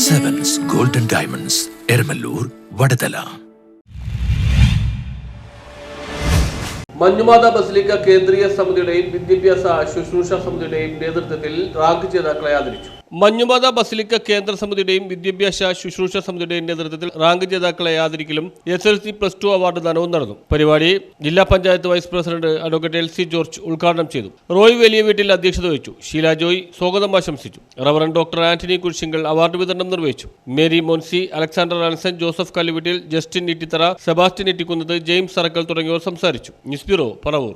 Sevens Golden Diamonds, Ermalur, Vadadala. മഞ്ഞുമാത basilica കേന്ദ്രീയ സമിതിയുടെയും വിദ്യാഭ്യാസ ശുശ്രൂഷ സമിതിയുടെയും നേതൃത്വത്തിൽ റാങ്ക് ജേതാക്കളെ ആദരിച്ചു. മഞ്ഞുമാത ബസിലിക്ക കേന്ദ്ര സമിതിയുടെയും വിദ്യാഭ്യാസ ശുശ്രൂഷ സമിതിയുടെയും നേതൃത്വത്തിൽ റാങ്ക് ജേതാക്കളെ ആദരിക്കലും SLC+2 അവാർഡ് ദാനവും നടന്നു. പരിപാടി ജില്ലാ panchayat vice president advocate LC George ഉദ്ഘാടനം ചെയ്തു. റോയ് വലിയ വീട്ടിൽ അധ്യക്ഷത വഹിച്ചു. ഷീല ജോയ് സ്വാഗതം ആശംസിച്ചു. Reverend doctor Antony Kurisinkal award വിതരണം നിർവഹിച്ചു. മേരി മോൻസി, അലക്സാണ്ടർ ആൻസൺ, ജോസഫ് കല്ലുവീട്ടിൽ, ജസ്റ്റിൻ ഇറ്റിത്തറ, സെബാസ്റ്റ്യൻ ഇറ്റിക്കുന്നത്, ജെയിംസ് അറക്കൽ തുടങ്ങിയവർ സംസാരിച്ചു. News bureau, Paravur.